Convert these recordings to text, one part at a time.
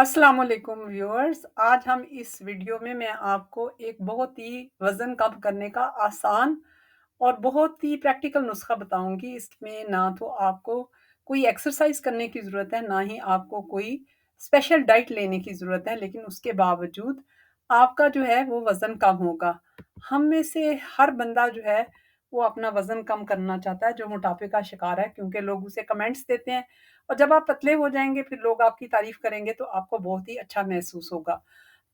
अस्सलाम वालेकुम व्यूअर्स। आज हम इस वीडियो में मैं आपको एक बहुत ही वज़न कम करने का आसान और बहुत ही प्रैक्टिकल नुस्खा बताऊँगी। इसमें ना तो आपको कोई एक्सरसाइज़ करने की ज़रूरत है, ना ही आपको कोई स्पेशल डाइट लेने की ज़रूरत है, लेकिन उसके बावजूद आपका जो है वो वज़न कम होगा। हम में से हर बंदा जो है वो अपना वज़न कम करना चाहता है, जो मोटापे का शिकार है, क्योंकि लोग उसे कमेंट्स देते हैं और जब आप पतले हो जाएँगे फिर लोग आपकी तारीफ़ करेंगे तो आपको बहुत ही अच्छा महसूस होगा।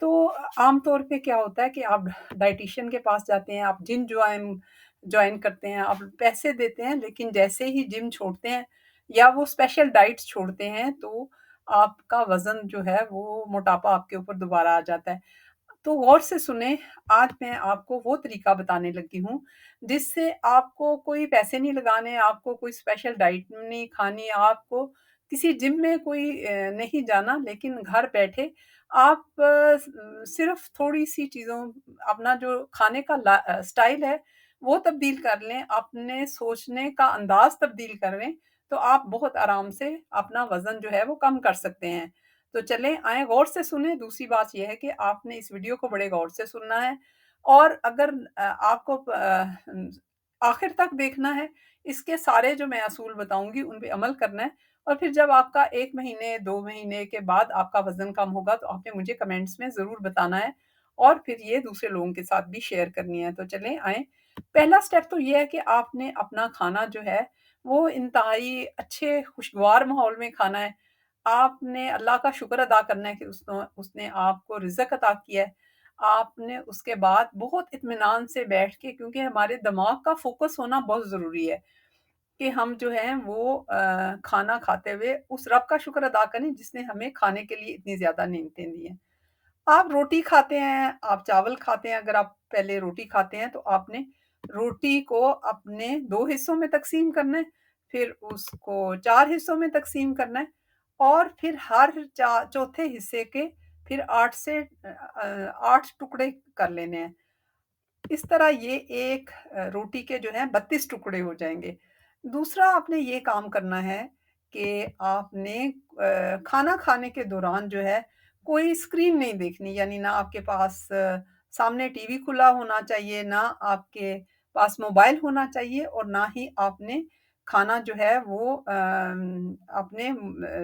तो आम तौर पे क्या होता है कि आप डायटीशियन के पास जाते हैं, आप जिम जॉइन जॉइन करते हैं, आप पैसे देते हैं, लेकिन जैसे ही जिम छोड़ते हैं या वो स्पेशल डाइट्स छोड़ते हैं तो आपका वज़न जो है वो मोटापा आपके ऊपर दोबारा आ जाता है। तो गौर से सुनें, आज मैं आपको वो तरीका बताने लगी हूँ, जिससे आपको कोई पैसे नहीं लगाने, आपको कोई स्पेशल डाइट नहीं खानी, आपको किसी जिम में कोई नहीं जाना, लेकिन घर बैठे आप सिर्फ़ थोड़ी-सी चीज़ों अपना जो खाने का स्टाइल है, वो तब्दील कर लें, अपने सोचने का अंदाज़ तब्दील कर लें, तो आप बहुत आराम से अपना वज़न जो है वो कम कर सकते हैं। तो चलें आएँ गौर से सुनें। दूसरी बात ये है कि आपने इस वीडियो को बड़े गौर से सुनना है और अगर आपको आखिर तक देखना है, इसके सारे जो मैं असूल बताऊँगी उन पे अमल करना है और फिर जब आपका 1 महीने, 2 महीने के बाद आपका वज़न कम होगा तो आपने मुझे कमेंट्स में ज़रूर बताना है और फिर ये दूसरे लोगों के साथ भी शेयर करनी है। तो चलें आएँ, पहला स्टेप तो ये है कि आपने अपना खाना जो है, वो इंतहाई अच्छे खुशगवार माहौल में खाना है। आपने अल्लाह का शुक्र अदा करना है कि उसने आपको रिज़्क अता किया है। आपने उसके बाद बहुत इत्मीनान से बैठ के, क्योंकि हमारे दिमाग का फ़ोकस होना बहुत ज़रूरी है कि हम जो हैं वो खाना खाते हुए उस रब का शुक्र अदा करें जिसने हमें खाने के लिए इतनी ज़्यादा नेमतें दी हैं। आप रोटी खाते हैं, आप चावल खाते हैं, अगर आप पहले रोटी खाते हैं तो आपने रोटी को अपने 2 हिस्सों में तक़सीम करना है, फिर उसको 4 हिस्सों में तक़सीम करना है और फिर हर चौथे हिस्से के फिर 8 टुकड़े कर लेने हैं। इस तरह ये एक रोटी के जो हैं 32 टुकड़े हो जाएँगे। दूसरा आपने ये काम करना है कि आपने खाना खाने के दौरान जो है कोई स्क्रीन नहीं देखनी, यानी ना आपके पास सामने टीवी खुला होना चाहिए, ना आपके पास मोबाइल होना चाहिए और ना ही आपने खाना जो है वो अपने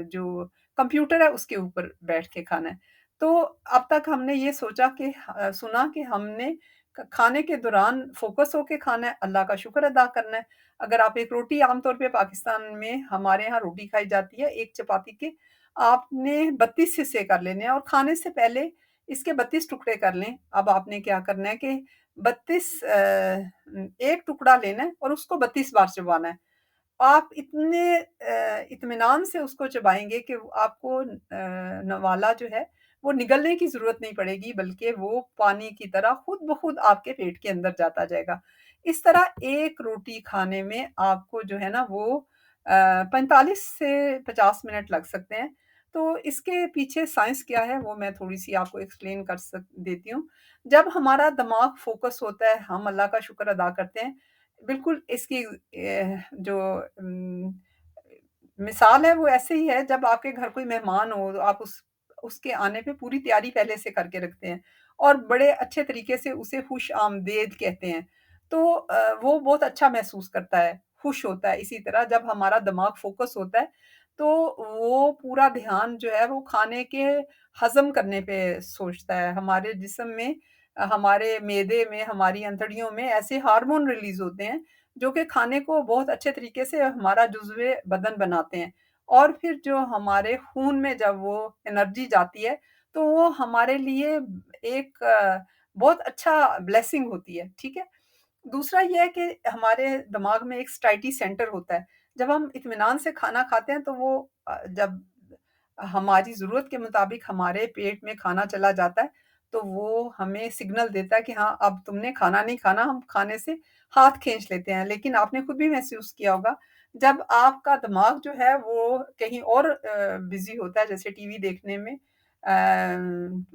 जो कंप्यूटर है उसके ऊपर बैठ के खाना है। तो अब तक हमने ये सोचा कि सुना कि हमने खाने के दौरान फ़ोकस होके खाना है, अल्लाह का शुक्र अदा करना है। अगर आप एक रोटी, आम तौर पे पाकिस्तान में हमारे यहाँ रोटी खाई जाती है, एक चपाती के आपने 32 हिस्से कर लेने हैं और खाने से पहले इसके 32 टुकड़े कर लें। अब आपने क्या करना है कि 32 1 टुकड़ा लेना है और उसको 32 बार चबाना है। आप इतने इत्मीनान से उसको चबाएँगे कि वो आपको नवाला जो है, वो निगलने की ज़रूरत नहीं पड़ेगी, बल्कि वो पानी की तरह खुद ब खुद आपके पेट के अंदर जाता जाएगा। इस तरह एक रोटी खाने में आपको जो है ना वो 45 से 50 मिनट लग सकते हैं। तो इसके पीछे साइंस क्या है, वो मैं थोड़ी-सी आपको एक्सप्लेन कर सक देती हूँ। जब हमारा दिमाग फ़ोकस होता है, हम अल्लाह का शुक्र अदा करते हैं, बिल्कुल इसकी जो मिसाल है वो ऐसे ही है, जब आपके घर कोई मेहमान हो, तो आप उसके आने पे पूरी तैयारी पहले से करके रखते हैं और बड़े अच्छे तरीके से उसे खुश-आमदेद कहते हैं। तो वो बहुत अच्छा महसूस करता है, खुश होता है। इसी तरह जब हमारा दिमाग फ़ोकस होता है, तो वो पूरा ध्यान जो है वो खाने के हज़म करने पे सोचता है। हमारे जिस्म में हमारे मेदे में, हमारी अंतड़ियों में ऐसे हार्मोन रिलीज़ होते हैं, जो कि खाने को बहुत अच्छे तरीके से हमारा जुज़्वे बदन बनाते हैं और फिर जो हमारे खून में जब वो एनर्जी जाती है, तो वो हमारे लिए एक बहुत अच्छा ब्लेसिंग होती है, ठीक है? दूसरा ये है कि हमारे दिमाग में एक स्टाइटी सेंटर होता है। जब हम इत्मीनान से खाना खाते हैं, तो वो जब हमारी ज़रूरत के मुताबिक हमारे पेट में खाना चला जाता है, तो वो हमें सिग्नल देता है कि हाँ, अब तुमने खाना नहीं खाना, हम खाने से हाथ खींच लेते हैं। लेकिन आपने खुद भी महसूस किया होगा, जब आपका दिमाग जो है वो कहीं और बिज़ी होता है, जैसे टीवी देखने में,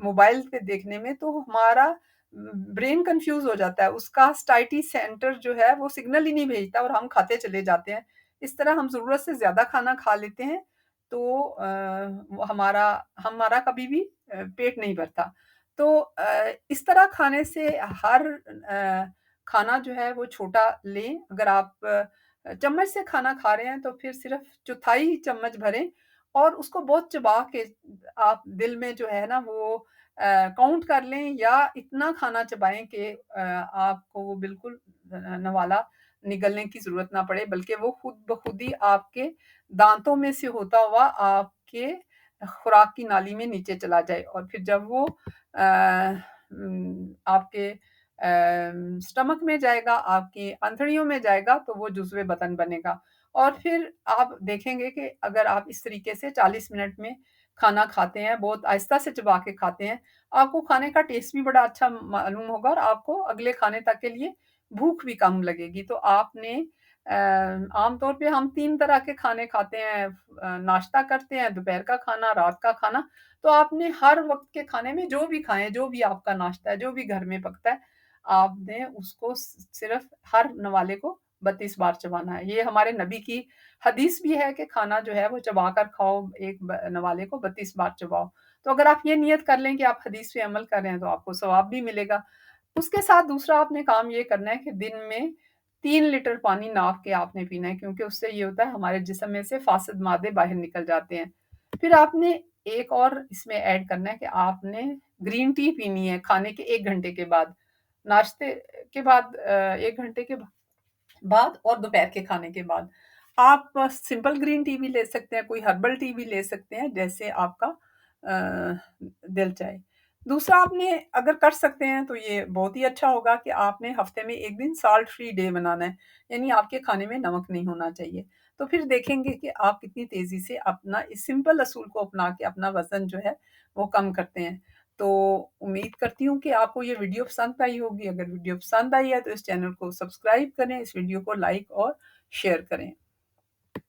मोबाइल पे देखने में, तो हमारा ब्रेन कन्फ्यूज़ हो जाता है। उसका स्टाइटी सेंटर जो है वो सिग्नल ही नहीं भेजता और हम खाते चले जाते हैं। इस तरह हम ज़रूरत से ज़्यादा खाना खा लेते हैं, तो वो हमारा हमारा कभी भी पेट नहीं भरता। तो इस तरह खाने से हर खाना जो है वो छोटा लें। अगर आप चम्मच से खाना खा रहे हैं तो फिर सिर्फ़ चौथाई चम्मच भरें और उसको बहुत चबा के आप दिल में जो है ना वो काउंट कर लें या इतना खाना चबाएँ कि आपको वो बिल्कुल नवाला निगलने की ज़रूरत ना पड़े, बल्कि वो खुद ब खुद ही आपके दाँतों में से होता हुआ आपके खुराक की नाली में नीचे चला जाए और फिर जब वो आपके स्टमक में जाएगा, आपकी आंतड़ियों में जाएगा, तो वो जुज़्व बतन बनेगा। और फिर आप देखेंगे कि अगर आप इस तरीके से 40 मिनट में खाना खाते हैं, बहुत आहिस्ता से चबा के खाते हैं, आपको खाने का टेस्ट भी बड़ा अच्छा मालूम होगा और आपको अगले खाने तक के लिए भूख भी कम लगेगी। तो आपने आम तौर पे हम 3 तरह के खाने खाते हैं, नाश्ता करते हैं, दोपहर का खाना, रात का खाना। तो आपने हर वक़्त के खाने में जो भी खाएँ, जो भी आपका नाश्ता है, जो भी घर में पकता है, आपने उसको सिर्फ़ हर नवाले को 32 बार चबाना है। ये हमारे नबी की हदीस भी है कि खाना जो है वो चबा कर खाओ, एक नवाले को 32 बार चबाओ। तो अगर आप ये नियत कर लें कि आप हदीस पे अमल कर रहे हैं, तो आपको सवाब भी मिलेगा। उसके साथ दूसरा आपने काम ये करना है कि दिन में 3 लीटर पानी नाप के आपने पीना है, क्योंकि उससे ये होता है हमारे जिस्म में से फासिद मादे बाहर निकल जाते हैं। फिर आपने एक और इसमें ऐड करना है कि आपने ग्रीन टी पीनी है खाने के 1 घंटे के बाद। नाश्ते के बाद 1 घंटे के बाद और दोपहर के खाने के बाद। आप सिंपल ग्रीन टी भी ले सकते हैं, कोई हर्बल टी भी ले सकते हैं, जैसे आपका दिल चाहे। दूसरा आपने अगर कर सकते हैं तो ये बहुत ही अच्छा होगा कि आपने हफ्ते में 1 दिन साल्ट फ्री डे बनाना है, यानी आपके खाने में नमक नहीं होना चाहिए। तो फिर देखेंगे कि आप कितनी तेज़ी से अपना इस सिंपल असूल को अपना के अपना वज़न जो है वो कम करते हैं। तो उम्मीद करती हूँ कि आपको ये वीडियो पसंद आई होगी। अगर वीडियो पसंद आई है तो इस चैनल को सब्सक्राइब करें, इस वीडियो को लाइक और शेयर करें।